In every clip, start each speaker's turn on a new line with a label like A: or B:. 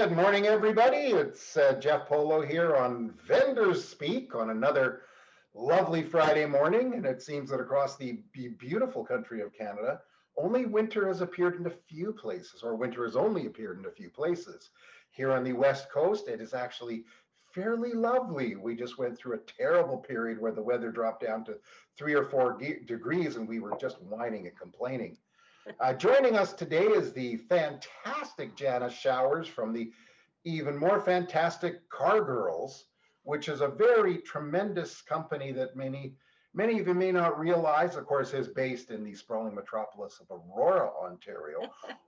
A: Good morning, everybody. It's Jeff Polo here on Vendors Speak on another lovely Friday morning. And it seems that across the beautiful country of Canada, only winter has appeared in a few places, or winter has only appeared in a few places. Here on the West Coast, it is actually fairly lovely. We just went through a terrible period where the weather dropped down to 3 or 4 degrees and we were just whining and complaining. Joining us today is the fantastic Janis Showers from the even more fantastic Car Girls, which is a very tremendous company that many of you may not realize, of course, is based in the sprawling metropolis of Aurora, Ontario,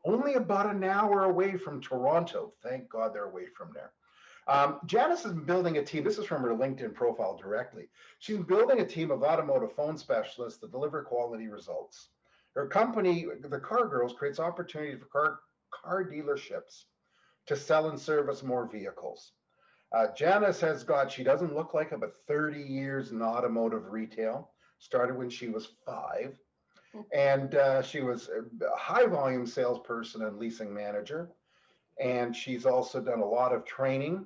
A: only about an hour away from Toronto. Thank God they're away from there. Janis is building a team. This is from her LinkedIn profile directly. She's building a team of automotive phone specialists that deliver quality results. Her company, the Car Girls, creates opportunity for car dealerships to sell and service more vehicles. Janis has got, she doesn't look like it, but 30 years in automotive retail. Started when she was 5. And she was a high volume salesperson and leasing manager. And she's also done a lot of training.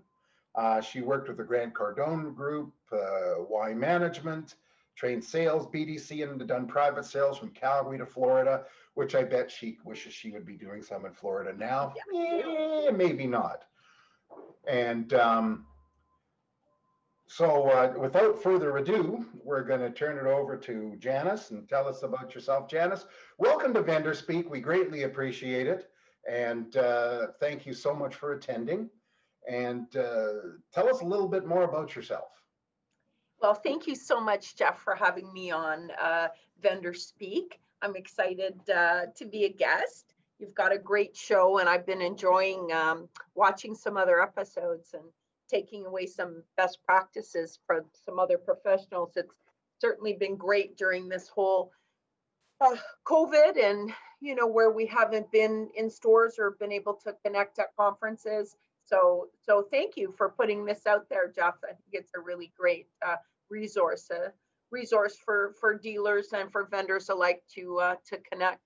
A: She worked with the Grant Cardone Group, Y Management, trained sales, BDC, and done private sales from Calgary to Florida, which I bet she wishes she would be doing some in Florida now. Maybe not. And so without further ado, we're going to turn it over to Janis and tell us about yourself. Janis, welcome to Vendor Speak. We greatly appreciate it. And thank you so much for attending. And tell us a little bit more about yourself.
B: Well, thank you so much, Jeff, for having me on Vendor Speak. I'm excited to be a guest. You've got a great show, and I've been enjoying watching some other episodes and taking away some best practices from some other professionals. It's certainly been great during this whole COVID and, where we haven't been in stores or been able to connect at conferences. So thank you for putting this out there, Jeff. I think it's a really great resource for dealers and for vendors alike to connect.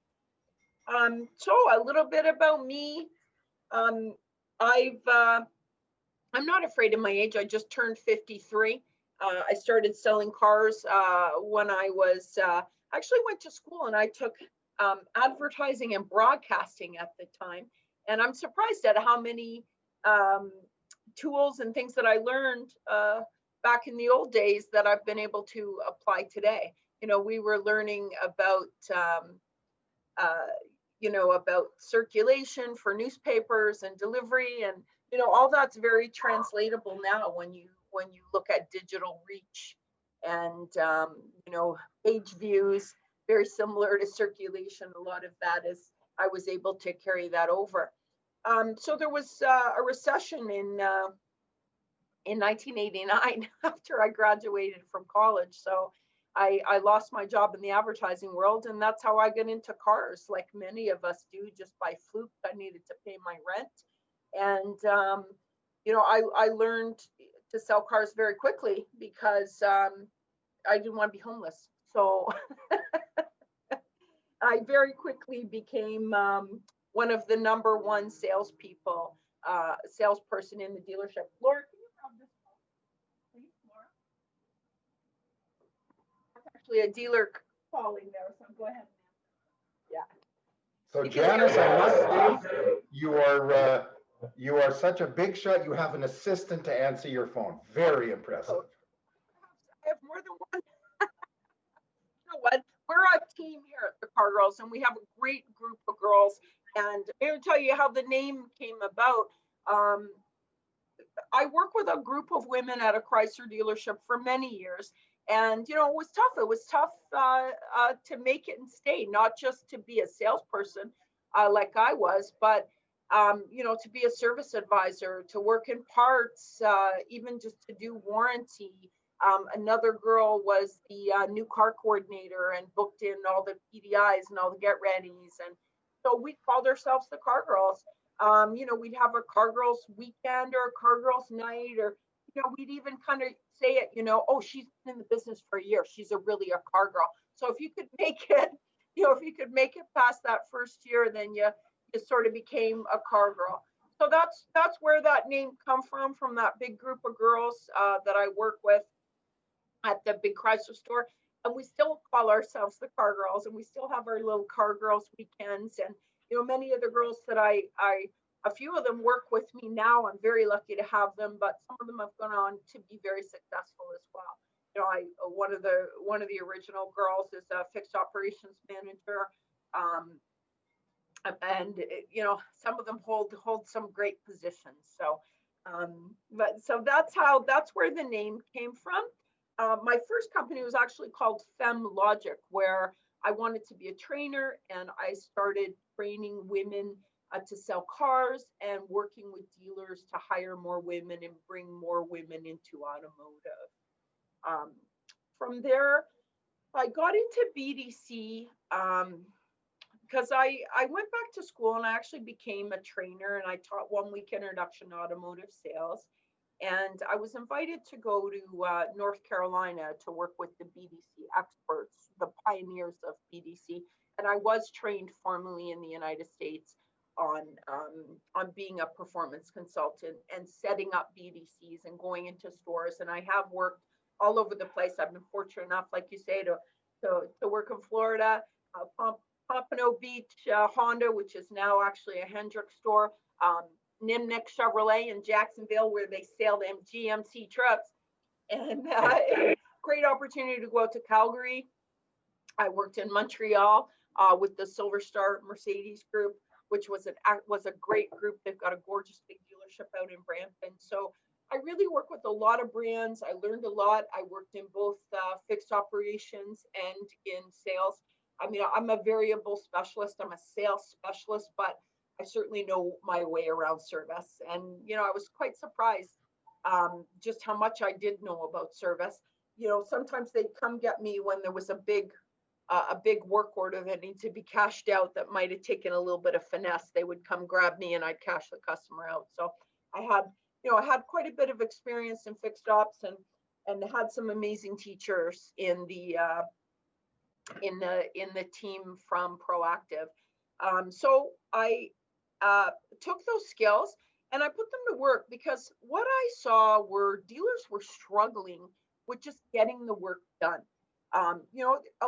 B: So a little bit about me. I'm not afraid of my age. I just turned 53. I started selling cars when I was actually went to school, and I took advertising and broadcasting at the time. And I'm surprised at how many tools and things that I learned back in the old days that I've been able to apply today. We were learning about, about circulation for newspapers and delivery, and all that's very translatable now when you look at digital reach and page views, very similar to circulation. A lot of that is I was able to carry that over. So there was a recession in 1989 after I graduated from college. So I lost my job in the advertising world, and that's how I got into cars, like many of us do, just by fluke. I needed to pay my rent. And, I learned to sell cars very quickly because I didn't want to be homeless. So I very quickly became one of the #1 salesperson in the dealership. Laura, can you grab this phone, please, Laura? That's actually a dealer calling there, so go ahead. Yeah.
A: So Janis, I must say, you are such a big shot. You have an assistant to answer your phone. Very impressive.
B: I have more than one. You know what? We're a team here at the Car Girls, and we have a great group of girls. And I'm going to tell you how the name came about. I work with a group of women at a Chrysler dealership for many years. And, it was tough. It was tough to make it and stay, not just to be a salesperson like I was, but, to be a service advisor, to work in parts, even just to do warranty. Another girl was the new car coordinator and booked in all the PDIs and all the get readies. And so we called ourselves the Car Girls. We'd have a Car Girls weekend or a Car Girls night, or, we'd even kind of say it, oh, she's been in the business for a year. She's really a car girl. So if you could make it, if you could make it past that first year, then you sort of became a car girl. so that's where that name come from that big group of girls that I work with at the big Chrysler store. And we still call ourselves the Car Girls, and we still have our little Car Girls weekends. And many of the girls that a few of them work with me now. I'm very lucky to have them, but some of them have gone on to be very successful as well. One of the original girls is a fixed operations manager. Um, and some of them hold some great positions. So that's where the name came from. My first company was actually called Fem Logic, where I wanted to be a trainer, and I started training women to sell cars and working with dealers to hire more women and bring more women into automotive. um, from there I got into BDC, because I went back to school and I actually became a trainer, and I taught 1 week introduction to automotive sales. And I was invited to go to North Carolina to work with the BDC experts, the pioneers of BDC. And I was trained formally in the United States on being a performance consultant and setting up BDCs and going into stores. And I have worked all over the place. I've been fortunate enough, like you say, to work in Florida, Pompano Beach, Honda, which is now actually a Hendrick store, Nimnik Chevrolet in Jacksonville, where they sell them GMC trucks, and great opportunity to go out to Calgary. I worked in Montreal with the Silver Star Mercedes group, which was a great group. They've got a gorgeous big dealership out in Brampton. So I really work with a lot of brands. I learned a lot. I worked in both fixed operations and in sales. I mean, I'm a variable specialist. I'm a sales specialist, but I certainly know my way around service. And, I was quite surprised just how much I did know about service. Sometimes they'd come get me when there was a big work order that needed to be cashed out that might have taken a little bit of finesse. They would come grab me and I'd cash the customer out. So I had quite a bit of experience in fixed ops, and had some amazing teachers in the team from Proactive. So I took those skills and I put them to work, because what I saw were dealers were struggling with just getting the work done. A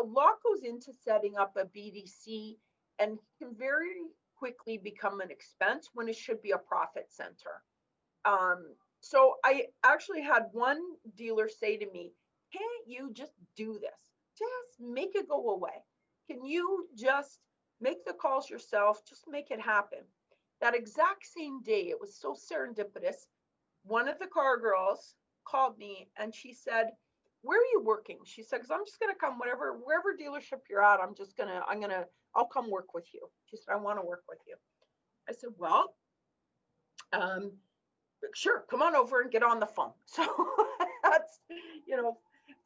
B: lot goes into setting up a BDC and can very quickly become an expense when it should be a profit center. So I actually had one dealer say to me, "Can't you just do this? Just make it go away. Can you just make the calls yourself? Just make it happen." That exact same day, it was so serendipitous. One of the Car Girls called me and she said, "Where are you working?" She said, "Because I'm just going to come wherever dealership you're at. I'll come work with you." She said, "I want to work with you." I said, "Well, sure, come on over and get on the phone." So that's,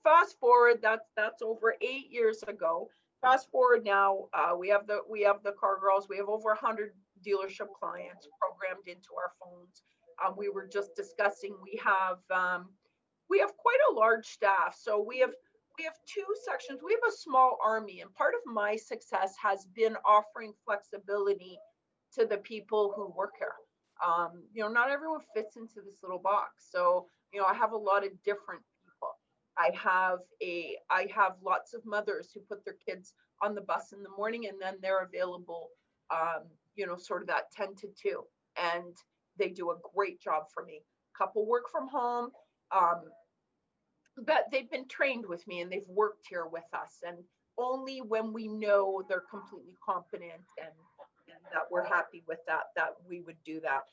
B: fast forward, that's over 8 years ago. Fast forward now, we have the Car Girls. We have over 100 dealership clients programmed into our phones. We were just discussing, we have quite a large staff. So we have two sections. We have a small army, and part of my success has been offering flexibility to the people who work here. Not everyone fits into this little box. So, I have a lot of different people. I have lots of mothers who put their kids on the bus in the morning, and then they're available, sort of that 10 to 2, and they do a great job for me. Couple work from home, but they've been trained with me and they've worked here with us. And only when we know they're completely competent and that we're happy with that we would do that.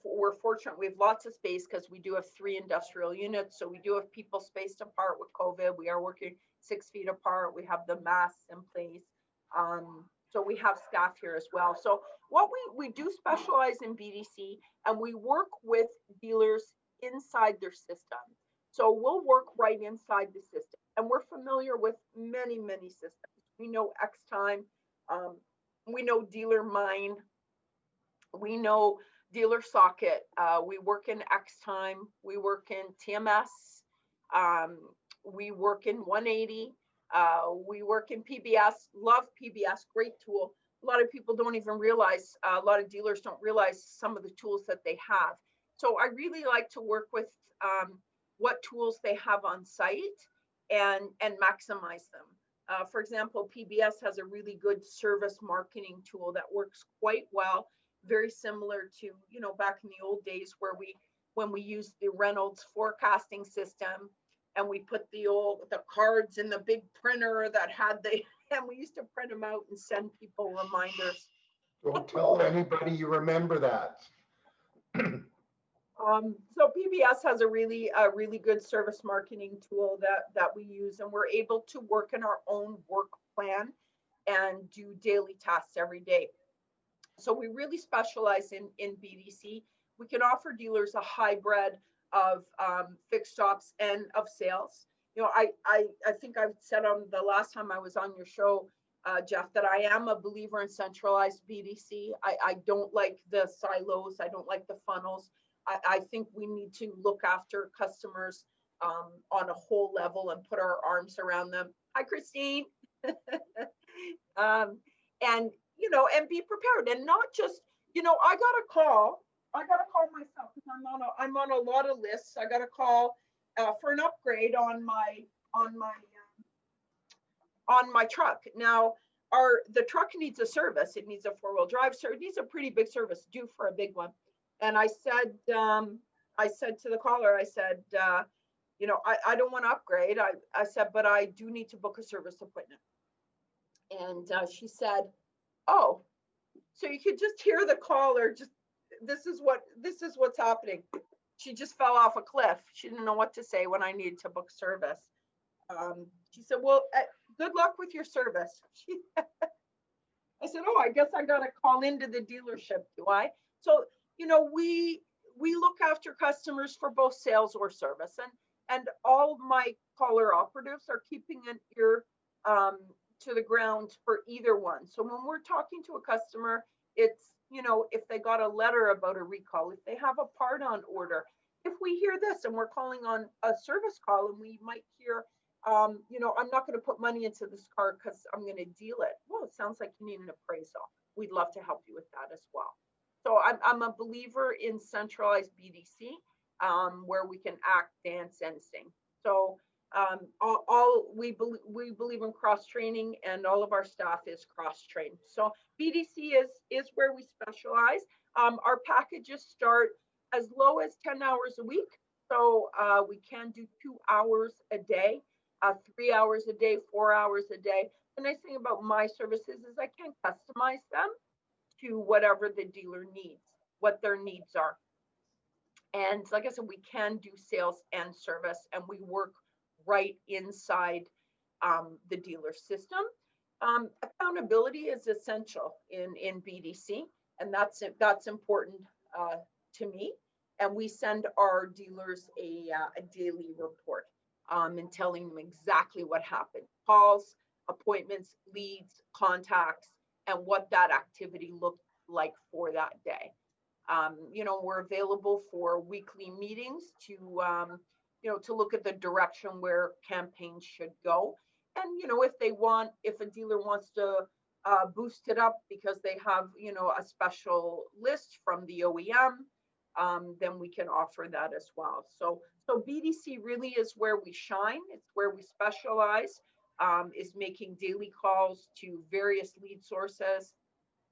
B: We're fortunate. We have lots of space because we do have 3 industrial units. So we do have people spaced apart with COVID. We are working 6 feet apart. We have the masks in place. So we have staff here as well. So what we do specialize in BDC, and we work with dealers inside their system. So we'll work right inside the system, and we're familiar with many, many systems. We know Xtime, we know Dealer Mine, we know Dealer Socket. We work in Xtime, we work in TMS, we work in 180. We work in PBS, love PBS, great tool. a lot of people don't even realize, a lot of dealers don't realize some of the tools that they have. So I really like to work with what tools they have on site and maximize them. For example, PBS has a really good service marketing tool that works quite well, very similar to, back in the old days where when we used the Reynolds forecasting system and we put the cards in the big printer that had and we used to print them out and send people reminders.
A: Don't tell anybody you remember that.
B: So PBS has a really good service marketing tool that we use, and we're able to work in our own work plan and do daily tasks every day. So we really specialize in BDC. We can offer dealers a hybrid of fixed ops and of sales. I think I've said on the last time I was on your show, Jeff, that I am a believer in centralized BDC. I don't like the silos. I don't like the funnels. I think we need to look after customers on a whole level and put our arms around them. Hi, Christine. And be prepared, and not just, I got a call myself because I'm on a lot of lists. I got a call for an upgrade on my truck. Now, the truck needs a service. It needs a 4-wheel drive service. It needs a pretty big service, due for a big one. And I said to the caller, I said, I don't want to upgrade. I said, but I do need to book a service appointment. And she said, oh, so you could just hear the caller. This is what's happening. She just fell off a cliff. She didn't know what to say when I needed to book service. She said, well, good luck with your service. I said, oh, I guess I got to call into the dealership, do I? So, we look after customers for both sales or service, and all my caller operatives are keeping an ear to the ground for either one. So when we're talking to a customer, it's, if they got a letter about a recall, if they have a part on order, if we hear this and we're calling on a service call and we might hear, I'm not going to put money into this car because I'm going to deal it. Well, it sounds like you need an appraisal. We'd love to help you with that as well. So I'm a believer in centralized BDC, where we can act, dance, and sing. So we believe in cross training, and all of our staff is cross trained. So BDC is where we specialize. Our packages start as low as 10 hours a week. So we can do 2 hours a day, 3 hours a day, 4 hours a day. The nice thing about my services is I can customize them to whatever the dealer needs, what their needs are. And like I said, we can do sales and service, and we work right inside the dealer system. Accountability is essential in BDC, and that's important to me. And we send our dealers a daily report and telling them exactly what happened: calls, appointments, leads, contacts, and what that activity looked like for that day. We're available for weekly meetings to look at the direction where campaigns should go. And, if a dealer wants to boost it up because they have, a special list from the OEM, then we can offer that as well. So BDC really is where we shine. It's where we specialize, is making daily calls to various lead sources,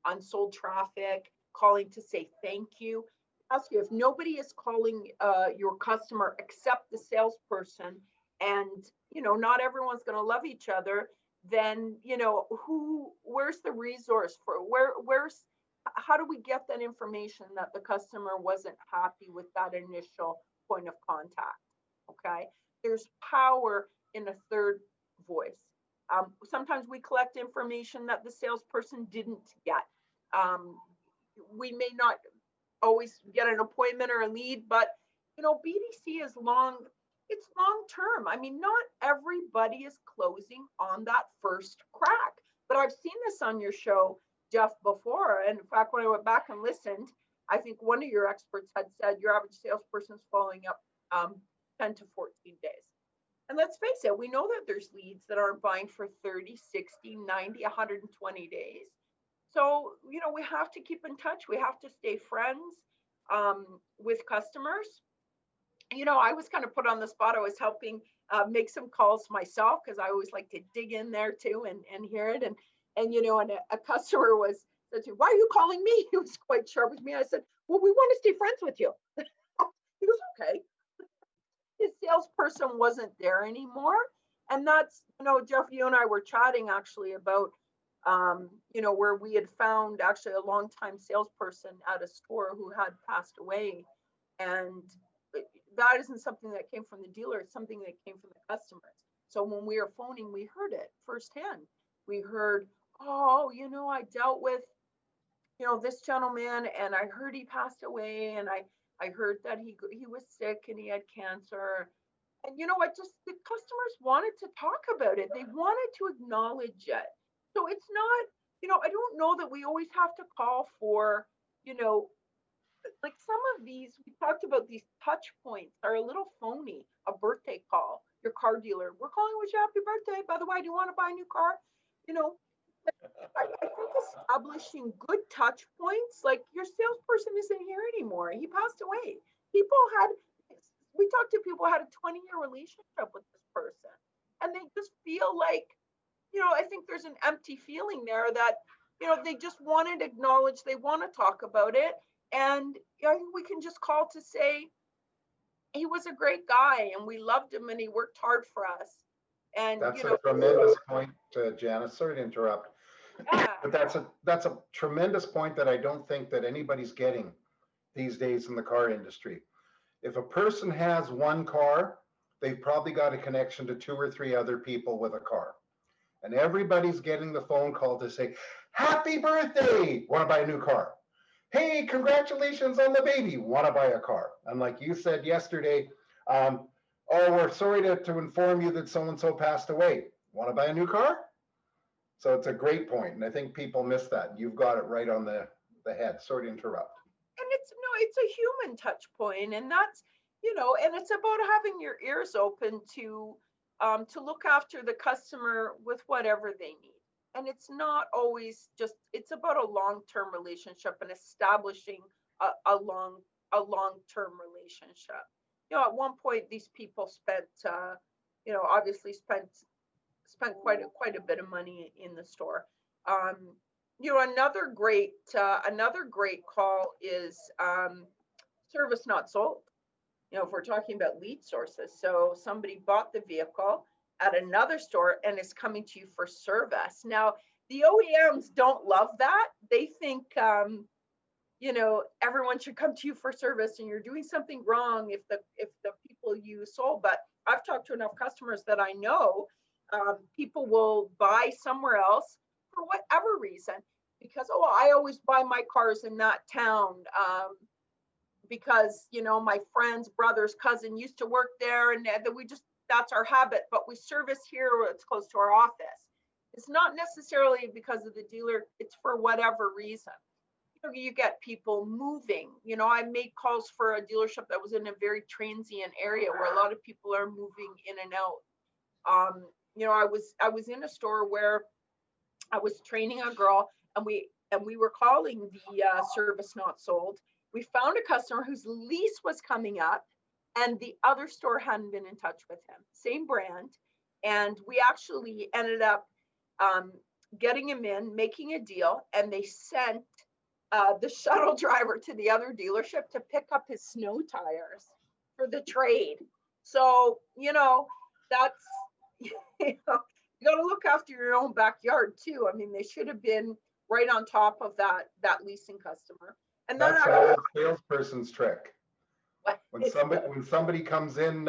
B: unsold traffic, calling to say thank you. Ask you, if nobody is calling your customer except the salesperson, and not everyone's going to love each other, then where's the resource for how do we get that information that the customer wasn't happy with that initial point of contact? Okay, there's power in a third voice. Sometimes we collect information that the salesperson didn't get. We may not always get an appointment or a lead, but BDC is long term. I mean, not everybody is closing on that first crack, but I've seen this on your show, Jeff, before. And in fact, when I went back and listened, I think one of your experts had said your average salesperson is following up 10 to 14 days. And let's face it, we know that there's leads that aren't buying for 30, 60, 90, 120 days. So, we have to keep in touch. We have to stay friends with customers. I was kind of put on the spot. I was helping make some calls myself because I always like to dig in there too and hear it. And a customer said to me, "Why are you calling me?" He was quite sharp with me. I said, "Well, we want to stay friends with you." He goes, "Okay." His salesperson wasn't there anymore. And that's, Jeff, you and I were chatting actually about, where we had found actually a longtime salesperson at a store who had passed away. And that isn't something that came from the dealer, it's something that came from the customers. So when we were phoning, we heard it firsthand. We heard, "Oh, I dealt with, this gentleman, and I heard he passed away, and I heard that he was sick and he had cancer." And what, just the customers wanted to talk about it. They wanted to acknowledge it. So it's not, I don't know that we always have to call for, you know, like some of these, we talked about these touch points are a little phony. A birthday call, your car dealer, "We're calling to wish you happy birthday. By the way, do you want to buy a new car?" You know, I think establishing good touch points, like your salesperson isn't here anymore. He passed away. People had, we talked to people who had a 20-year relationship with this person. And they just feel like, I think there's an empty feeling there that, they just want to acknowledge, they want to talk about it. And we can just call to say, he was a great guy and we loved him and he worked hard for us. And,
A: That's a tremendous point, Janice. Sorry to interrupt,
B: yeah,
A: but that's a tremendous point that I don't think that anybody's getting these days in the car industry. If a person has one car, they've probably got a connection to two or three other people with a car. And everybody's getting the phone call to say, "Happy birthday! Want to buy a new car? Hey, congratulations on the baby! Want to buy a car?" And like you said yesterday, "Oh, we're sorry to inform you that so and so passed away. Want to buy a new car?" So it's a great point, and I think people miss that. You've got it right on the head. Sorry to interrupt.
B: and it's no, it's a human touch point, and that's, and it's about having your ears open to look after the customer with whatever they need. And it's not always just, it's about a long-term relationship and establishing a long-term relationship. At one point these people spent obviously spent quite a bit of money in the store. Um, another great call is service not sold. If we're talking about lead sources, so somebody bought the vehicle at another store and is coming to you for service. Now, the OEMs don't love that. They think, everyone should come to you for service and you're doing something wrong if the people you sold. But I've talked to enough customers that I know people will buy somewhere else for whatever reason because, "Oh, I always buy my cars in that town. Because my friend's brother's cousin used to work there, and that we just, that's our habit, but we service here where it's close to our office." It's not necessarily because of the dealer, it's for whatever reason. You get people moving. I made calls for a dealership that was in a very transient area where a lot of people are moving in and out. I was in a store where I was training a girl, and we were calling the service not sold. We found a customer whose lease was coming up, and the other store hadn't been in touch with him. Same brand, and we actually ended up getting him in, making a deal, and they sent the shuttle driver to the other dealership to pick up his snow tires for the trade. So that's you got to look after your own backyard too. I mean, they should have been right on top of that leasing customer. And then
A: That's an old salesperson's trick. When somebody comes in,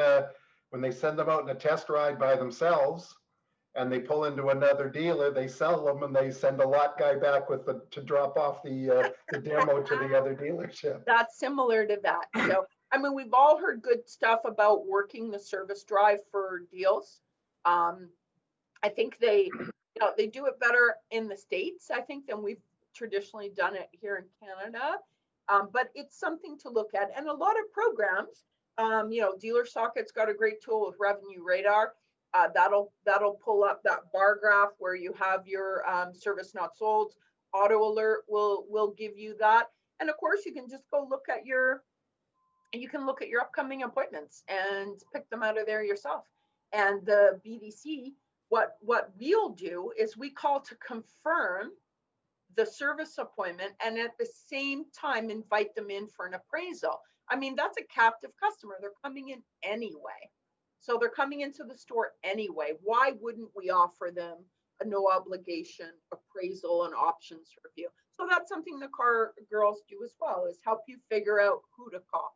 A: when they send them out in a test ride by themselves, and they pull into another dealer, they sell them, and they send a lot guy back to drop off the demo to the other dealership.
B: That's similar to that. So, I mean, we've all heard good stuff about working the service drive for deals. I think they do it better in the States, I think, than we've traditionally done it here in Canada. But it's something to look at, and a lot of programs. Dealer Socket's got a great tool with Revenue Radar. That'll pull up that bar graph where you have your service not sold, Auto Alert will give you that. And of course, you can just go you can look at your upcoming appointments and pick them out of there yourself. And the BDC, what we'll do is we call to confirm the service appointment and at the same time invite them in for an appraisal. I mean, that's a captive customer. They're coming in anyway. So they're coming into the store anyway. Why wouldn't we offer them a no obligation appraisal and options review? So that's something the car girls do as well, is help you figure out who to call.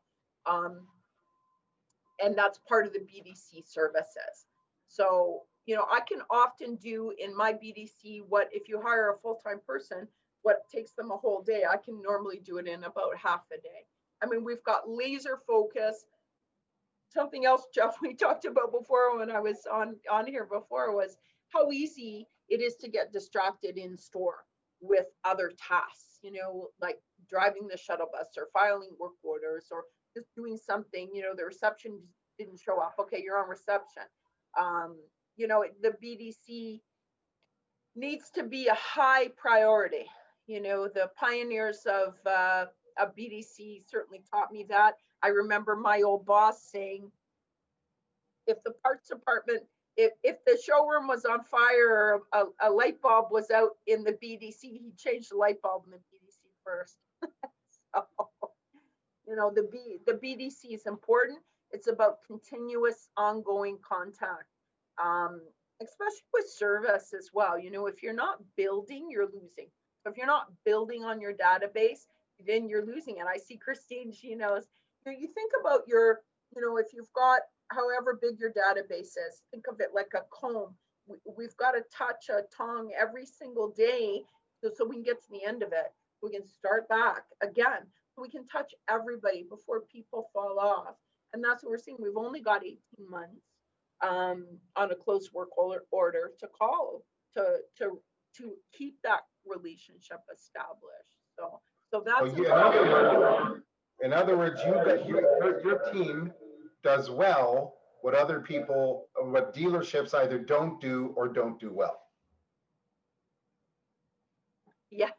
B: And that's part of the BDC services. So, I can often do in my BDC what, if you hire a full-time person, what takes them a whole day, I can normally do it in about half a day. I mean, we've got laser focus. Something else, Jeff, we talked about before when I was on here before was how easy it is to get distracted in store with other tasks, like driving the shuttle bus or filing work orders or just doing something, the reception didn't show up. Okay, you're on reception. The BDC needs to be a high priority. The pioneers of BDC certainly taught me that. I remember my old boss saying, if the parts department, if the showroom was on fire or a light bulb was out in the BDC, he'd change the light bulb in the BDC first. So, the BDC is important. It's about continuous ongoing contact, especially with service as well. If you're not building, you're losing. So if you're not building on your database, then you're losing it. I see Christine, she knows. You think about if you've got however big your database is, think of it like a comb. We've got to touch a tongue every single day so we can get to the end of it. We can start back again. We can touch everybody before people fall off. And that's what we're seeing. We've only got 18 months on a closed work order to call to keep that relationship established. So that's
A: in other words, your team does well what what dealerships either don't do or don't do well.
B: Yeah,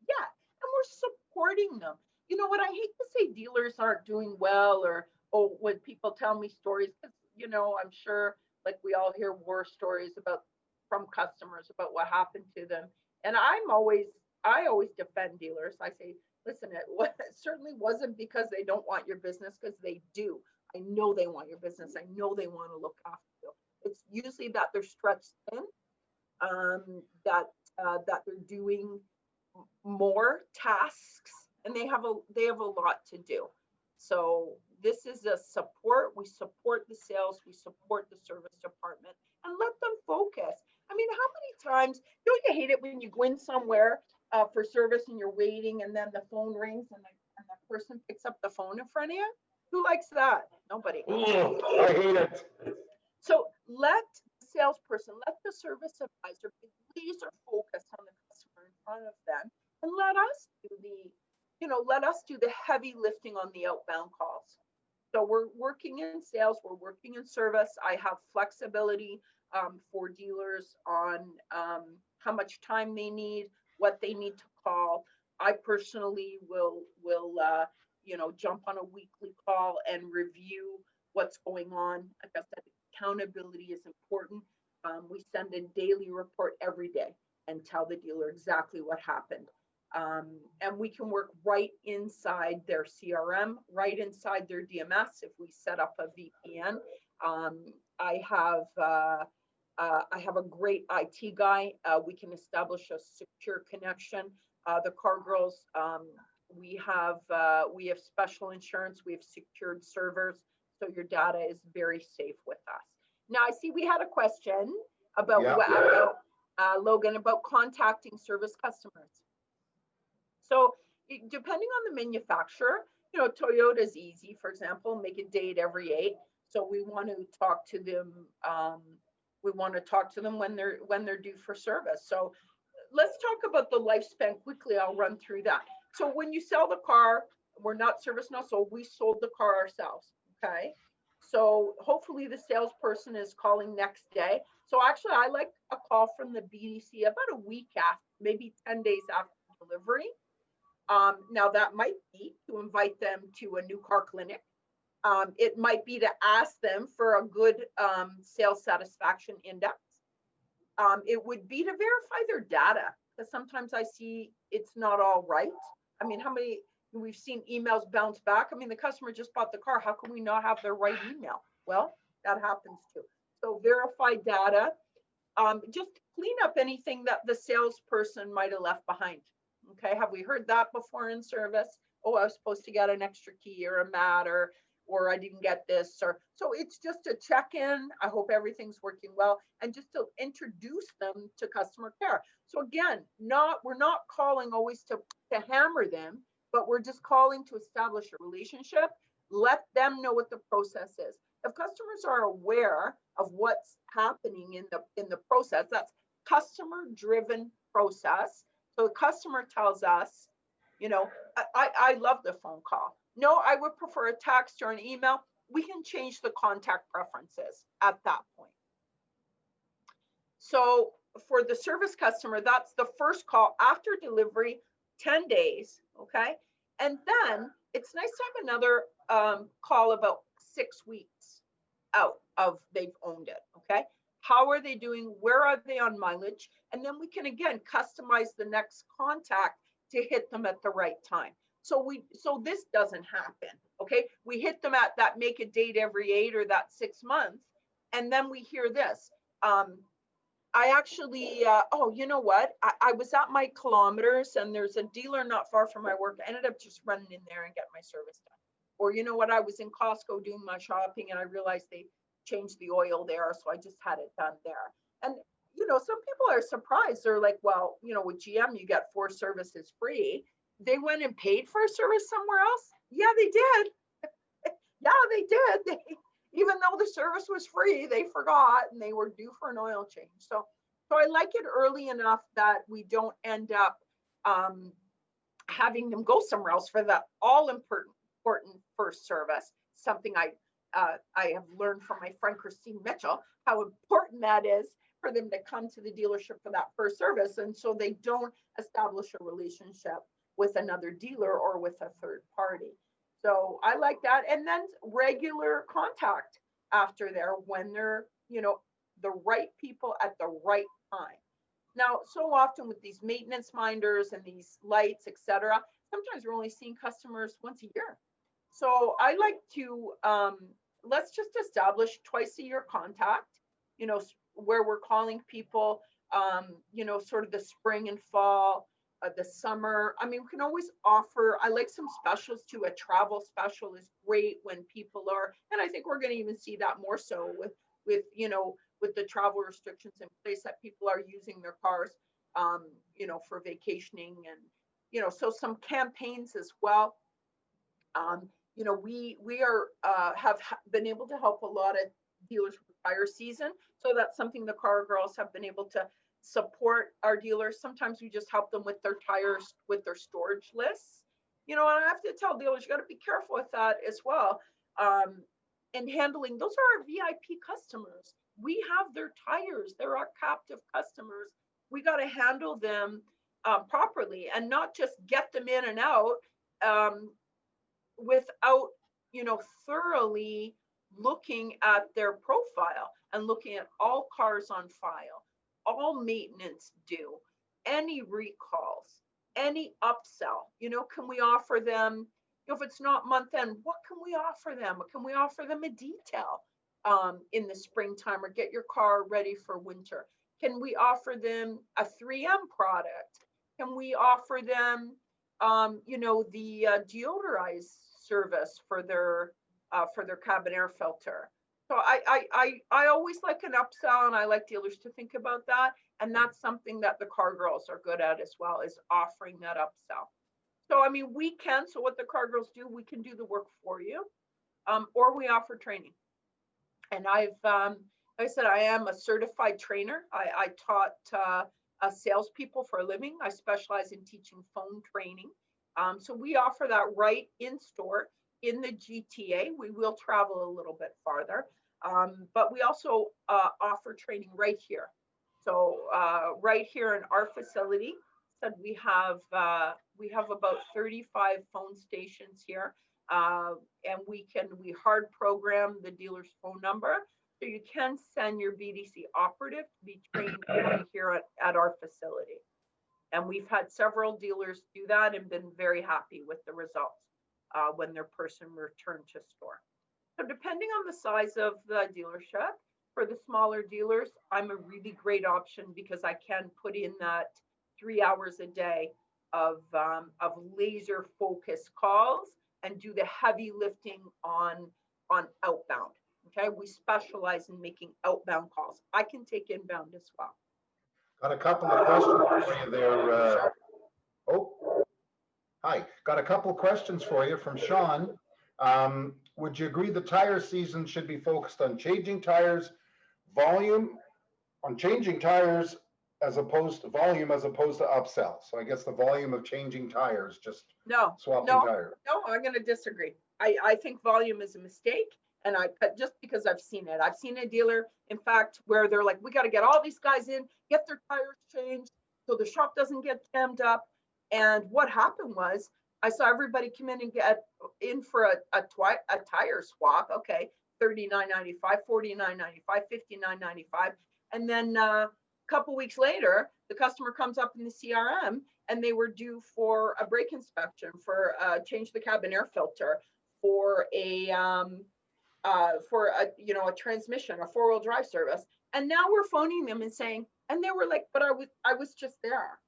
B: yeah, and we're supporting them. What I hate to say dealers aren't doing well, or when people tell me stories, because I'm sure like we all hear war stories from customers about what happened to them, and I always defend dealers. I say, listen, it certainly wasn't because they don't want your business, because they do. I know they want your business. I know they want to look after you. It's usually that they're stretched thin, that they're doing more tasks, and they have a lot to do. So this is a support. We support the sales. We support the service department, and let them focus. I mean, how many times don't you hate it when you go in somewhere for service and you're waiting, and then the phone rings and the person picks up the phone in front of you? Who likes that? Nobody.
A: I hate it.
B: So let the salesperson, let the service advisor be laser focused on the customer in front of them, and let us do the heavy lifting on the outbound calls. So we're working in sales, we're working in service. I have flexibility for dealers on how much time they need, what they need to call. I personally will jump on a weekly call and review what's going on. Like I said, accountability is important. We send a daily report every day and tell the dealer exactly what happened. And we can work right inside their CRM, right inside their DMS if we set up a VPN. I have a great IT guy. We can establish a secure connection. The car girls, we have special insurance. We have secured servers, so your data is very safe with us. Now, I see we had a question about Logan, about contacting service customers. So depending on the manufacturer, Toyota's easy, for example, make a date every 8. So we want to talk to them. We want to talk to them when they're due for service. So let's talk about the lifespan quickly. I'll run through that. So when you sell the car, we're not service now, so we sold the car ourselves. Okay. So hopefully the salesperson is calling next day. So actually, I like a call from the BDC about a week after, maybe 10 days after delivery. Now that might be to invite them to a new car clinic. It might be to ask them for a good sales satisfaction index. It would be to verify their data, because sometimes I see it's not all right. I mean, how many we've seen emails bounce back? I mean, the customer just bought the car. How can we not have their right email? Well, that happens too. So verify data. Just clean up anything that the salesperson might have left behind. Okay, have we heard that before in service? Oh, I was supposed to get an extra key or a mat, or I didn't get this, or so it's just a check-in. I hope everything's working well, and just to introduce them to customer care. So again, we're not calling always to hammer them, but we're just calling to establish a relationship, let them know what the process is. If customers are aware of what's happening in the process, that's customer driven process. So the customer tells us, I love the phone call. No, I would prefer a text or an email. We can change the contact preferences at that point. So for the service customer, that's the first call after delivery, 10 days. Okay. And then it's nice to have another call about 6 weeks out of they've owned it. Okay. How are they doing? Where are they on mileage? And then we can again customize the next contact to hit them at the right time. So this doesn't happen. Okay. We hit them at that make a date every 8 or that 6 months. And then we hear this. I actually, oh, you know what? I was at my kilometers and there's a dealer not far from my work. I ended up just running in there and getting my service done. Or, you know what? I was in Costco doing my shopping and I realized they changed the oil there. So I just had it done there. And, some people are surprised. They're like, well, with GM, you get 4 services free. They went and paid for a service somewhere else. Yeah, they did. Yeah, they did. Even though the service was free, they forgot and they were due for an oil change. So I like it early enough that we don't end up having them go somewhere else for that all important first service. Something I have learned from my friend Christine Mitchell, how important that is for them to come to the dealership for that first service. And so they don't establish a relationship with another dealer or with a third party. So I like that. And then regular contact after there when they're, the right people at the right time. Now, so often with these maintenance minders and these lights, etc., sometimes we're only seeing customers once a year. So I like to, let's just establish twice a year contact, where we're calling people, sort of the spring and fall, the summer. I mean, we can always offer, I like some specials too. A travel special is great when people are, and I think we're going to even see that more so with the travel restrictions in place, that people are using their cars, for vacationing and, so some campaigns as well. We have been able to help a lot of dealers with fire season. So that's something the car girls have been able to support our dealers. Sometimes we just help them with their tires, with their storage lists. And I have to tell dealers, you got to be careful with that as well. And handling, those are our VIP customers. We have their tires. They're our captive customers. We got to handle them properly and not just get them in and out without, thoroughly looking at their profile and looking at all cars on file, all maintenance due, any recalls, any upsell. Can we offer them, if it's not month end, what can we offer them? Can we offer them a detail in the springtime or get your car ready for winter? Can we offer them a 3M product? Can we offer them, the deodorize service for their cabin air filter? So I always like an upsell, and I like dealers to think about that. And that's something that the car girls are good at as well, is offering that upsell. So, I mean, so what the car girls do, we can do the work for you, or we offer training. And like I said, I am a certified trainer. I taught salespeople for a living. I specialize in teaching phone training. So we offer that right in store. in the GTA. We will travel a little bit farther, but we also offer training right here. So right here in our facility, said we have about 35 phone stations here, and we hard program the dealer's phone number, so you can send your BDC operative to be trained right here at our facility. And we've had several dealers do that and been very happy with the results when their person returned to store. So depending on the size of the dealership, for the smaller dealers, I'm a really great option because I can put in that 3 hours a day of laser focused calls and do the heavy lifting on outbound. Okay, we specialize in making outbound calls. I can take inbound as well.
A: Got a couple of questions for you there. Hi. Got a couple of questions for you from Sean. Would you agree the tire season should be focused on changing tires, changing tires as opposed to volume as opposed to upsell? So I guess the volume of changing tires, just swapping tires.
B: No, I'm going to disagree. I think volume is a mistake. And just because I've seen it. I've seen a dealer, in fact, where they're like, we got to get all these guys in, get their tires changed so the shop doesn't get jammed up. And what happened was I saw everybody come in and get in for a tire swap. Okay, $39.95, $49.95, $59.95. And then a couple weeks later, the customer comes up in the CRM and they were due for a brake inspection, for change the cabin air filter, for a transmission, a 4-wheel drive service. And now we're phoning them and saying, and they were like, but I was just there.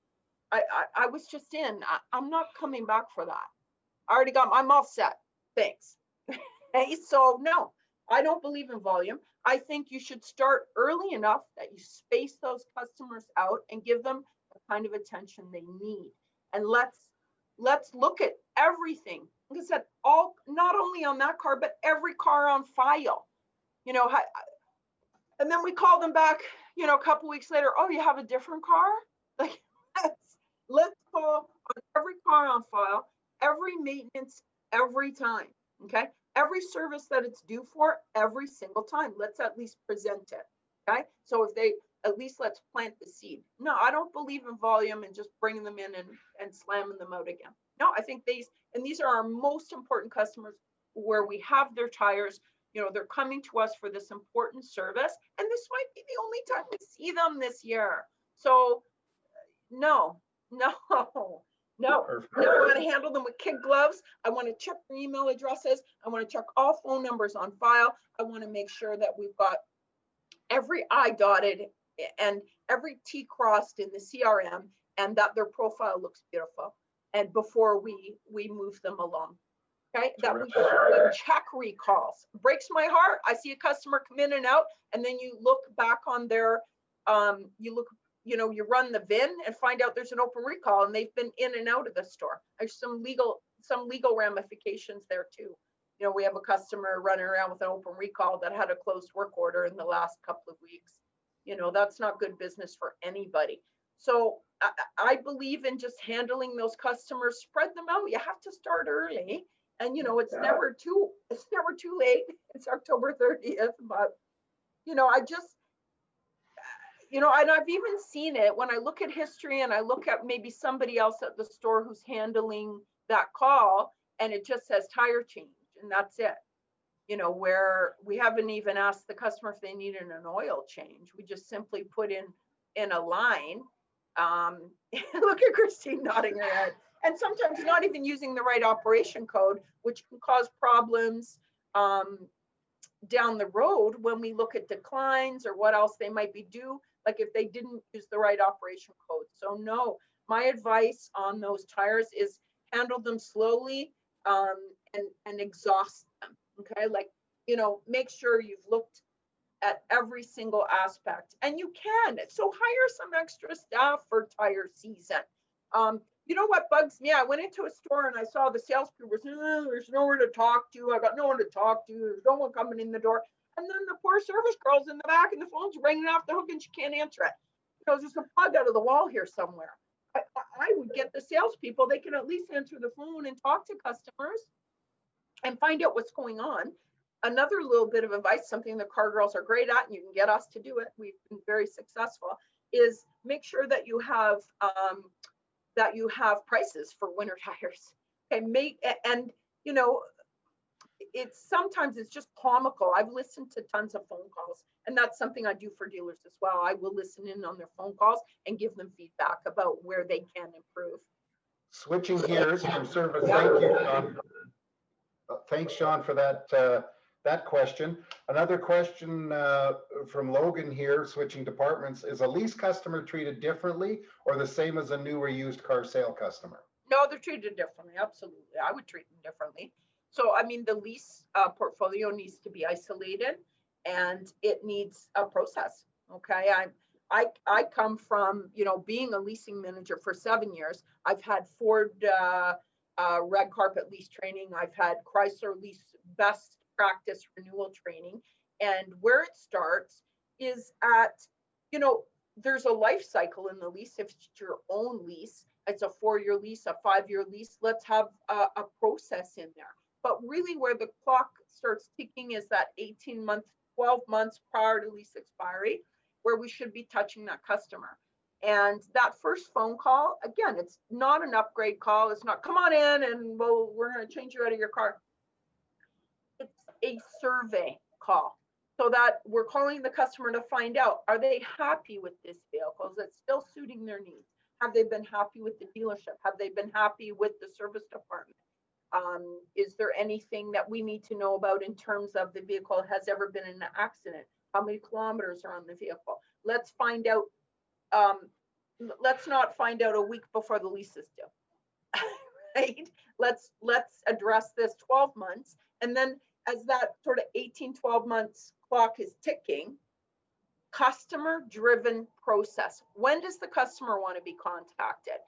B: I was just in. I'm not coming back for that. I'm all set. Thanks. Hey, so no, I don't believe in volume. I think you should start early enough that you space those customers out and give them the kind of attention they need. And let's look at everything. Like I said, not only on that car, but every car on file. And then we call them back, a couple weeks later. Oh, you have a different car? Like, let's call on every car on file, every maintenance, every time. Okay, every service that it's due for, every single time. Let's at least present it. Okay, so if they at least let's plant the seed. No, I don't believe in volume and just bringing them in and slamming them out again. No, I think these are our most important customers where we have their tires. They're coming to us for this important service, and this might be the only time we see them this year. So no. I want to handle them with kid gloves. I want to check their email addresses. I want to check all phone numbers on file. I want to make sure that we've got every I dotted and every T crossed in the CRM, and that their profile looks beautiful. And before we move them along, okay, that we check recalls. Breaks my heart. I see a customer come in and out, and then you look back on their, you run the VIN and find out there's an open recall, and they've been in and out of the store. There's some legal ramifications there too. We have a customer running around with an open recall that had a closed work order in the last couple of weeks. That's not good business for anybody. So I believe in just handling those customers, spread them out. You have to start early, and it's never too late. It's October 30th, but I just, and I've even seen it when I look at history and I look at maybe somebody else at the store who's handling that call, and it just says tire change, and that's it. Where we haven't even asked the customer if they needed an oil change. We just simply put in a line. Look at Christine nodding her head. And sometimes not even using the right operation code, which can cause problems down the road when we look at declines or what else they might be due, like if they didn't use the right operation code. So no, my advice on those tires is handle them slowly and exhaust them. Okay, make sure you've looked at every single aspect, and you can. So hire some extra staff for tire season. What bugs me? I went into a store and I saw the salespeople saying, there's nowhere to talk to. I got no one to talk to. There's no one coming in the door. And then the poor service girl's in the back and the phone's ringing off the hook and she can't answer it. There's just a plug out of the wall here somewhere. I would get the salespeople. They can at least answer the phone and talk to customers. and find out what's going on. Another little bit of advice, something the car girls are great at, and you can get us to do it, we've been very successful, is make sure that you have prices for winter tires. Okay, and you know, sometimes it's just comical. I've listened to tons of phone calls, and that's something I do for dealers as well. I will listen in on their phone calls and give them feedback about where they can improve.
A: Switching gears from service, thank you, Sean. Thanks, Sean, for that question. Another question from Logan here, switching departments: is a lease customer treated differently or the same as a new or used car sale customer?
B: No, they're treated differently. Absolutely, I would treat them differently. So, I mean, the lease portfolio needs to be isolated, and it needs a process. Okay, I come from, you know, being a leasing manager for 7 years. I've had Ford red carpet lease training. I've had Chrysler lease best practice renewal training. And where it starts is at, you know, there's a life cycle in the lease. If it's your own lease, it's a 4-year lease, a 5-year lease, let's have a process in there. But really where the clock starts ticking is that 18 months, 12 months prior to lease expiry, where we should be touching that customer. And that first phone call, again, it's not an upgrade call. It's not, come on in and we're going to change you out of your car. It's a survey call, so that we're calling the customer to find out, are they happy with this vehicle? Is it still suiting their needs? Have they been happy with the dealership? Have they been happy with the service department? Is there anything that we need to know about in terms of the vehicle has ever been in an accident? How many kilometers are on the vehicle? Let's find out. Let's not find out a week before the lease is due. Right? Let's address this 12 months. And then as that sort of 18, 12 months clock is ticking, customer driven process. When does the customer want to be contacted?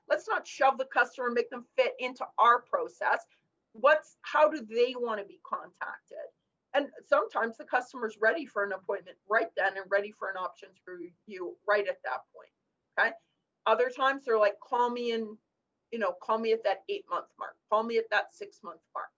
B: Let's not shove the customer, make them fit into our process. How do they want to be contacted? And sometimes the customer's ready for an appointment right then and ready for an options review right at that point. Okay. Other times they're like, call me at that 8-month mark, call me at that 6-month mark.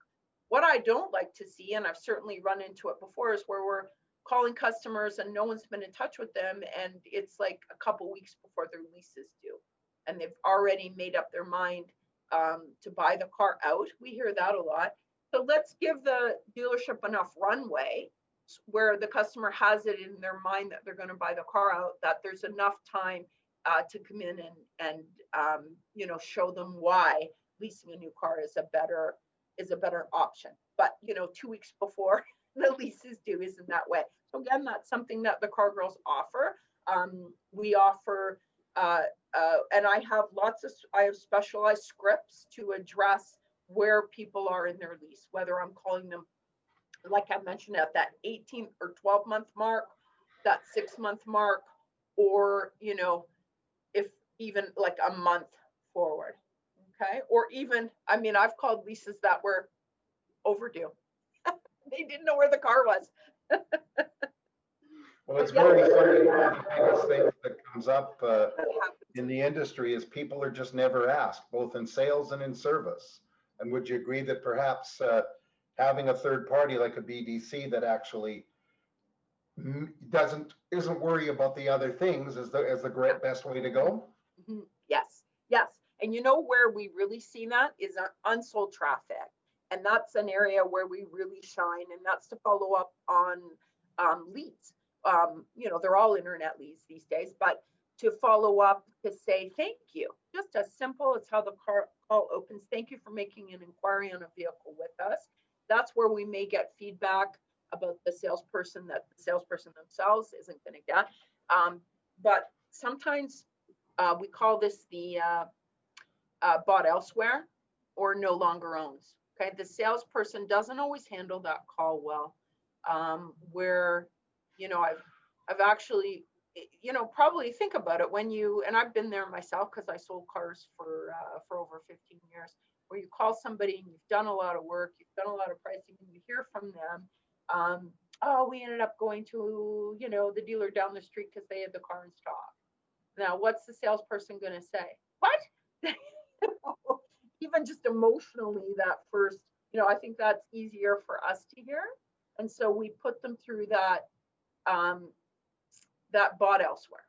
B: What I don't like to see, and I've certainly run into it before, is where we're calling customers and no one's been in touch with them, and it's like a couple weeks before their lease is due, and they've already made up their mind to buy the car out. We hear that a lot. So let's give the dealership enough runway where the customer has it in their mind that they're going to buy the car out, that there's enough time to come in and show them why leasing a new car is a better option. But 2 weeks before the lease is due isn't that way. So again, that's something that the car girls offer. We offer, and I have specialized scripts to address where people are in their lease, whether I'm calling them, like I mentioned, at that 18 or 12-month mark, that 6-month mark, or, if even like a month forward. Okay. Or even, I've called leases that were overdue. They didn't know where the car was.
A: Well, it's very funny. One of the biggest things that comes up in the industry is people are just never asked, both in sales and in service. And would you agree that perhaps having a third party like a BDC that actually isn't worry about the other things is the best way to go?
B: Mm-hmm. Yes. And where we really see that is unsold traffic. And that's an area where we really shine, and that's to follow up on leads. They're all internet leads these days, but to follow up to say thank you, just as simple as how the call opens. Thank you for making an inquiry on a vehicle with us. That's where we may get feedback about the salesperson that the salesperson themselves isn't going to get. But sometimes we call this the bought elsewhere or no longer owns. Okay, the salesperson doesn't always handle that call well. Where I've actually, probably think about it when and I've been there myself because I sold cars for over 15 years, where you call somebody and you've done a lot of work, you've done a lot of pricing, and you hear from them, we ended up going to, the dealer down the street because they had the car in stock. Now, what's the salesperson going to say? What? Even just emotionally, that first, I think that's easier for us to hear. And so we put them through um, that bought elsewhere.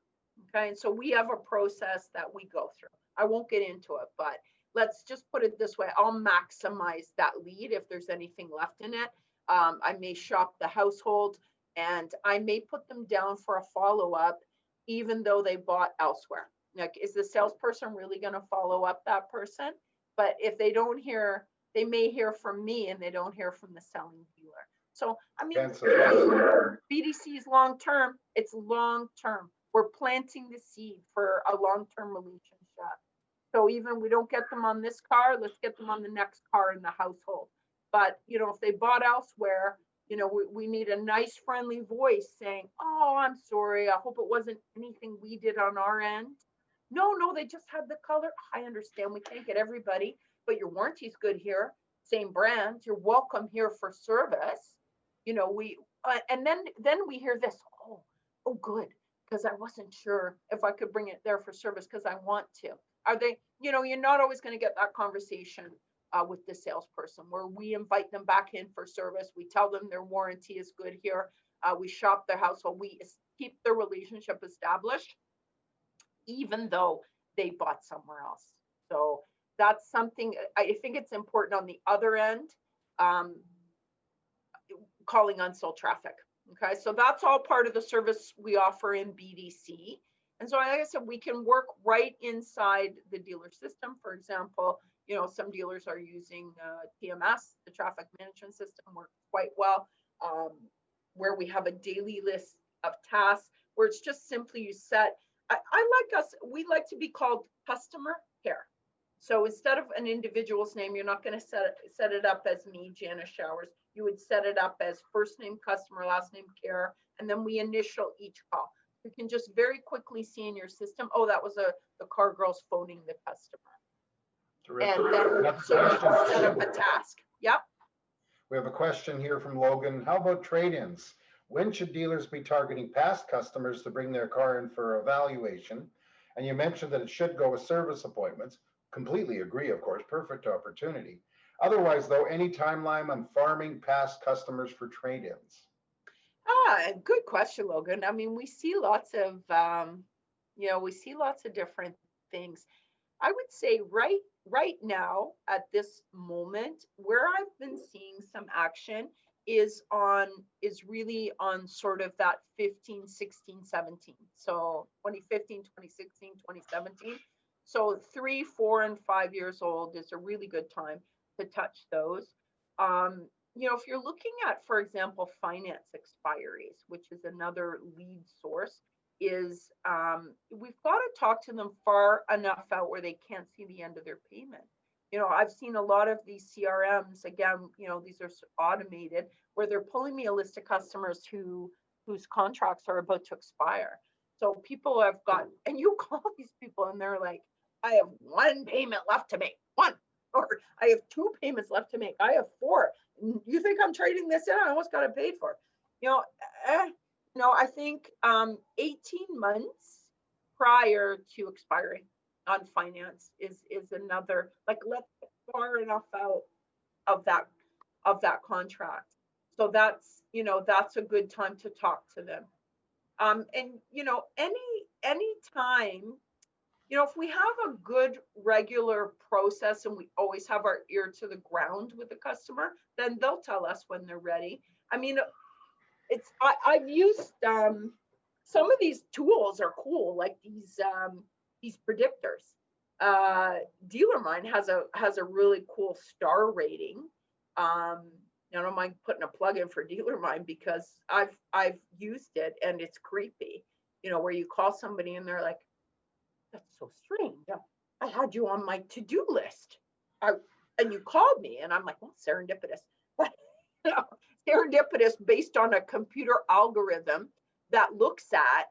B: Okay. And so we have a process that we go through. I won't get into it, but let's just put it this way. I'll maximize that lead if there's anything left in it. I may shop the household and I may put them down for a follow-up, even though they bought elsewhere. Like, is the salesperson really going to follow up that person? But if they don't hear, they may hear from me and they don't hear from the selling dealer. So, I mean, BDC is long term. It's long term. We're planting the seed for a long-term relationship. So even we don't get them on this car, let's get them on the next car in the household. But, if they bought elsewhere, we need a nice, friendly voice saying, oh, I'm sorry. I hope it wasn't anything we did on our end. No, they just had the color. I understand we can't get everybody, but your warranty's good here. Same brand. You're welcome here for service. And then we hear this, oh, good. Because I wasn't sure if I could bring it there for service because I want to. Are they, you're not always going to get that conversation with the salesperson where we invite them back in for service. We tell them their warranty is good here. We shop their household. We keep the relationship established, even though they bought somewhere else. So that's something I think it's important on the other end, calling unsold traffic. Okay, so that's all part of the service we offer in BDC. And so, like I said, we can work right inside the dealer system. For example, some dealers are using TMS, the traffic management system, works quite well, where we have a daily list of tasks where it's just simply you set. We like to be called customer care. So instead of an individual's name, you're not going to set it up as me, Janis Showers. You would set it up as first name customer, last name care, and then we initial each call. You can just very quickly see in your system, oh, that was the car girl's phoning the customer.
A: Terrific.
B: And then so you can set up a task. Yep.
A: We have a question here from Logan. How about trade-ins? When should dealers be targeting past customers to bring their car in for evaluation? And you mentioned that it should go with service appointments. Completely agree, of course, perfect opportunity. Otherwise, though, any timeline on farming past customers for trade-ins?
B: Good question, Logan. I mean, we see lots of, different things. I would say right now at this moment, where I've been seeing some action is really on sort of that 15, 16, 17. So 2015, 2016, 2017. So 3, 4, and 5 years old is a really good time to touch those. If you're looking at, for example, finance expiries, which is another lead source, is we've got to talk to them far enough out where they can't see the end of their payment. I've seen a lot of these CRMs, again, these are automated, where they're pulling me a list of customers whose contracts are about to expire. So people have got, and you call these people and they're like, I have 1 payment left to make, 1, or I have 2 payments left to make, I have 4. You think I'm trading this in? I almost got it paid for. I think 18 months prior to expiring on finance is another, like, let's get far enough out of that contract. So that's a good time to talk to them. And any time, if we have a good regular process and we always have our ear to the ground with the customer, then they'll tell us when they're ready. I mean, I've used some of these tools are cool, like these predictors. DealerMine has a really cool star rating. I don't mind putting a plug in for DealerMine because I've used it and it's creepy. Where you call somebody and they're like, that's so strange. I had you on my to-do list. And you called me and I'm like, well, serendipitous. Serendipitous based on a computer algorithm that looks at,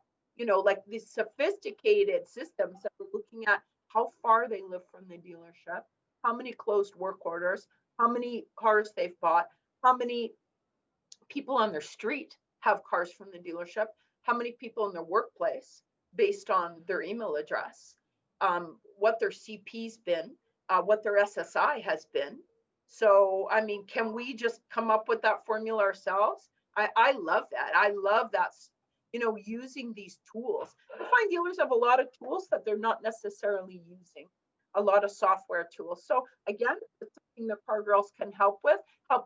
B: like these sophisticated systems that are looking at how far they live from the dealership, how many closed work orders, how many cars they've bought, how many people on their street have cars from the dealership, how many people in their workplace based on their email address, what their CP's been, what their SSI has been, So, I mean, can we just come up with that formula ourselves? I love that. I love that, using these tools. I find dealers have a lot of tools that they're not necessarily using, a lot of software tools. So again, it's something that Car Girls can help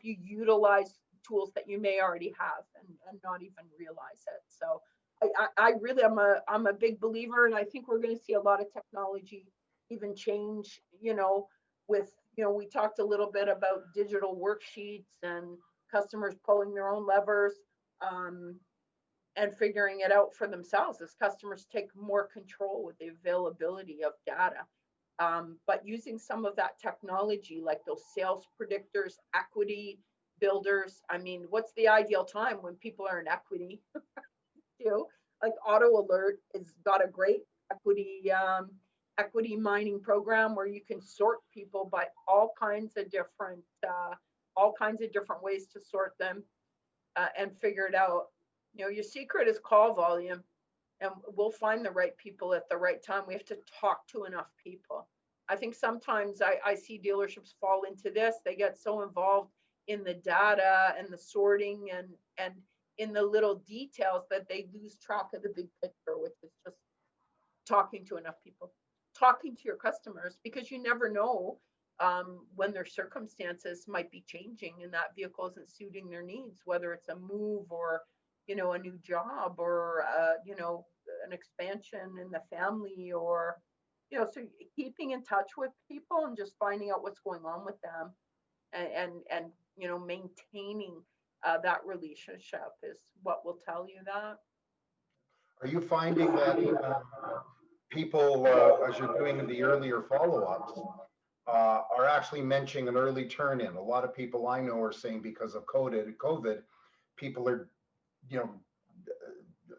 B: you utilize tools that you may already have and not even realize it. So I really, I'm a big believer, and I think we're going to see a lot of technology even change, with, we talked a little bit about digital worksheets and customers pulling their own levers, and figuring it out for themselves as customers take more control with the availability of data. But using some of that technology, like those sales predictors, equity builders. I mean, what's the ideal time when people are in equity? Like Auto Alert has got a great equity mining program where you can sort people by all kinds of different ways to sort them, and figure it out. Your secret is call volume, and we'll find the right people at the right time. We have to talk to enough people. I think sometimes I see dealerships fall into this. They get so involved in the data and the sorting and in the little details that they lose track of the big picture, which is just talking to enough people, talking to your customers, because you never know when their circumstances might be changing and that vehicle isn't suiting their needs, whether it's a move or, a new job or, an expansion in the family, or, so keeping in touch with people and just finding out what's going on with them, and maintaining that relationship is what will tell you that.
A: Are you finding that people, as you're doing the earlier follow-ups, are actually mentioning an early turn-in? A lot of people I know are saying because of COVID, people are,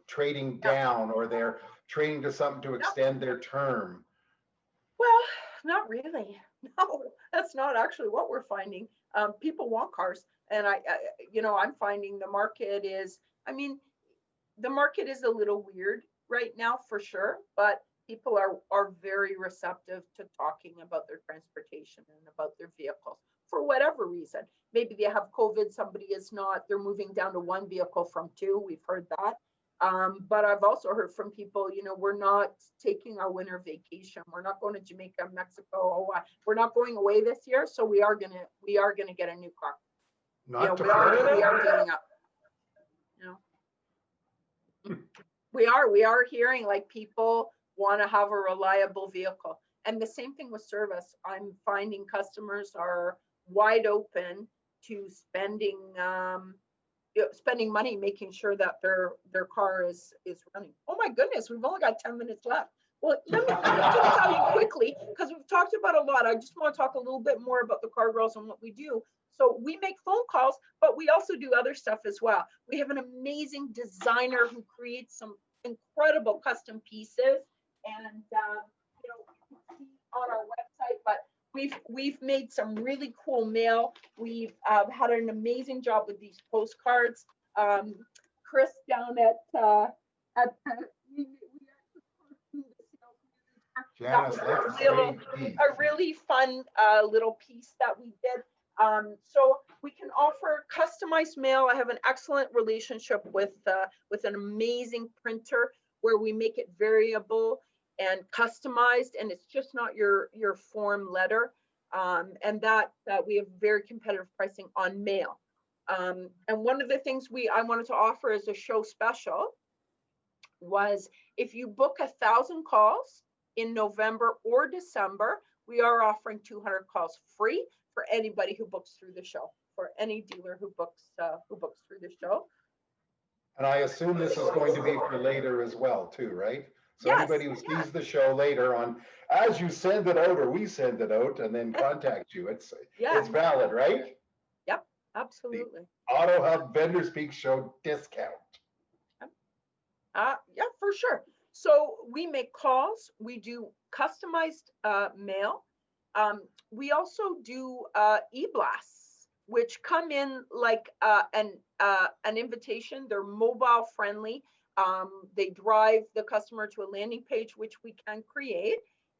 A: trading down, or they're trading to something to extend their term.
B: Well, not really. No, that's not actually what we're finding. People want cars, and I'm finding the market is. I mean, the market is a little weird right now for sure, but people are very receptive to talking about their transportation and about their vehicles for whatever reason. Maybe they have COVID, somebody is not, they're moving down to one vehicle from two. We've heard that. But I've also heard from people, we're not taking our winter vacation. We're not going to Jamaica, Mexico. We're not going away this year, so we are gonna get a new car.
A: Not to
B: we are dealing up. We are hearing like people want to have a reliable vehicle, and the same thing with service. I'm finding customers are wide open to spending money making sure that their car is running. Oh my goodness, we've only got 10 minutes left. Well, let me just tell you quickly, because we've talked about a lot. I just want to talk a little bit more about the Car Girls and what we do. So we make phone calls, but we also do other stuff as well. We have an amazing designer who creates some incredible custom pieces, and you can see on our website, but we've made some really cool mail. We've had an amazing job with these postcards. Chris down at
A: Janis,
B: a really fun little piece that we did. So we can offer customized mail. I have an excellent relationship with an amazing printer where we make it variable and customized, and it's just not your form letter. And that we have very competitive pricing on mail. And one of the things I wanted to offer as a show special was, if you book 1,000 calls in November or December, we are offering 200 calls free for anybody who books through the show, for any dealer who books through the show.
A: And I assume this is going to be for later as well, too, right? So
B: yes,
A: anybody who sees the show later on, as you send it out or we send it out and then contact you, it's valid, right?
B: Yep, absolutely.
A: The Auto Hub Vendor Speak Show discount.
B: Yeah, for sure. So we make calls. We do customized mail. We also do e-blasts, which come in like an invitation. They're mobile friendly. They drive the customer to a landing page, which we can create.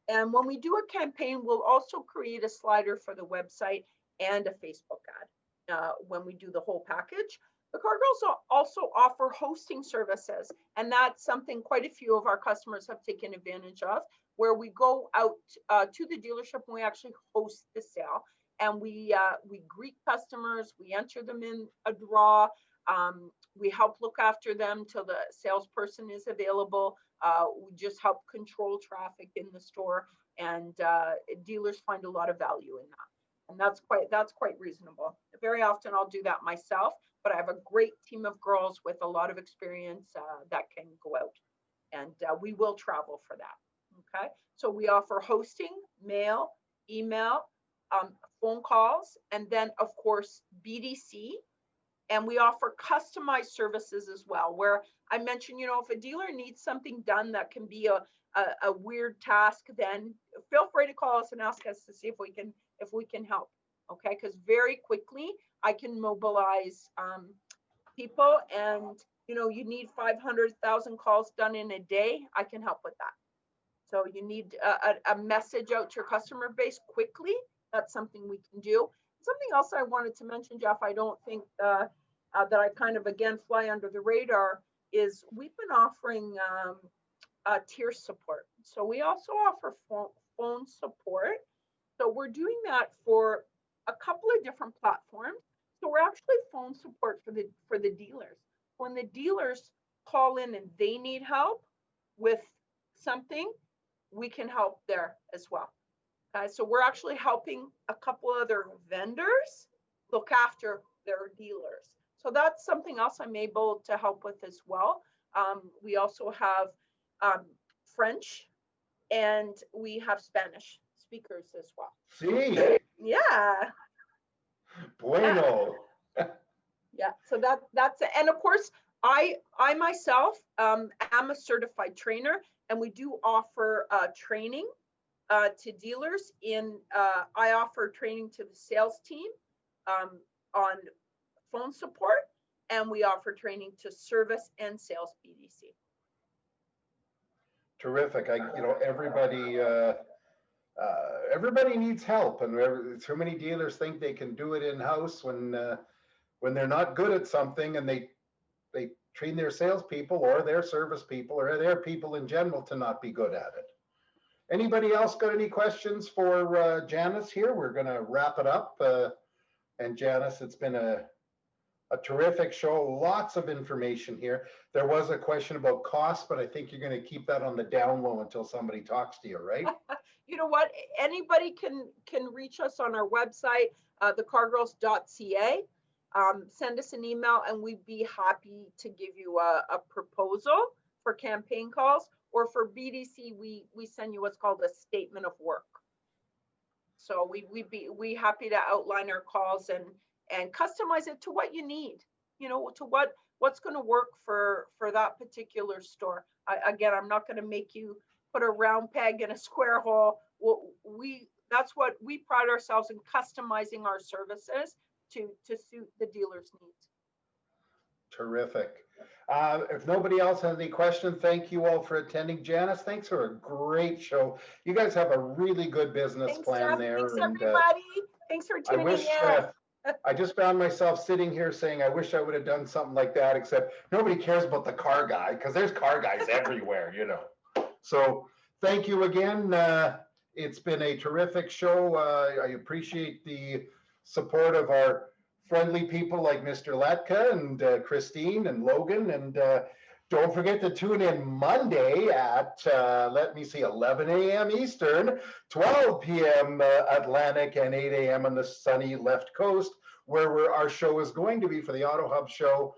B: And when we do a campaign, we'll also create a slider for the website and a Facebook ad when we do the whole package. The car girls also offer hosting services, and that's something quite a few of our customers have taken advantage of, where we go out to the dealership and we actually host the sale. And we greet customers, we enter them in a draw, we help look after them till the salesperson is available. We just help control traffic in the store, and dealers find a lot of value in that. And that's quite reasonable. Very often I'll do that myself, but I have a great team of girls with a lot of experience that can go out, and we will travel for that. Okay, so we offer hosting, mail, email, phone calls, and then of course BDC. And we offer customized services as well, where I mentioned, if a dealer needs something done that can be a weird task, then feel free to call us and ask us to see if we can help. Okay, because very quickly I can mobilize people, and you need 500,000 calls done in a day. I can help with that. So you need a message out to your customer base quickly. That's something we can do. Something else I wanted to mention, Jeff, I don't think that I kind of, again, fly under the radar, is we've been offering tier support. So we also offer phone support. So we're doing that for a couple of different platforms. So we're actually phone support for the dealers. When the dealers call in and they need help with something, we can help there as well. So we're actually helping a couple other vendors look after their dealers. So that's something else I'm able to help with as well. We also have French, and we have Spanish speakers as well.
A: See?
B: Yeah.
A: Bueno.
B: Yeah. So that's it. And of course, I myself am a certified trainer, and we do offer training to dealers. I offer training to the sales team on phone support, and we offer training to service and sales BDC.
A: Terrific. Everybody needs help, and so many dealers think they can do it in-house when they're not good at something, and they train their salespeople or their service people or their people in general to not be good at it. Anybody else got any questions for Janis here? We're going to wrap it up. And Janis, it's been a terrific show. Lots of information here. There was a question about cost, but I think you're going to keep that on the down low until somebody talks to you, right?
B: You know what? Anybody can reach us on our website, thecargirls.ca. Send us an email, and we'd be happy to give you a proposal for campaign calls. Or for BDC, we send you what's called a statement of work. So we happy to outline our calls and customize it to what you need, to what's going to work for that particular store. Again, I'm not going to make you put a round peg in a square hole. That's what we pride ourselves in, customizing our services to suit the dealer's needs.
A: Terrific. If nobody else has any questions, thank you all for attending. Janis, thanks for a great show. You guys have a really good business plan, Jeff. There.
B: Thanks, everybody. Thanks for tuning in.
A: I just found myself sitting here saying, I wish I would have done something like that, except nobody cares about the car guy, because there's car guys everywhere, So thank you again. It's been a terrific show. I appreciate the support of our friendly people like Mr. Latka and Christine and Logan. And don't forget to tune in Monday at, 11 a.m. Eastern, 12 p.m. Atlantic, and 8 a.m. on the sunny left coast, where our show is going to be for the Auto Hub show.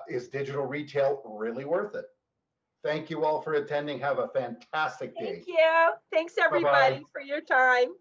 A: Is digital retail really worth it? Thank you all for attending. Have a fantastic day.
B: Thank you. Thanks, everybody, for your time.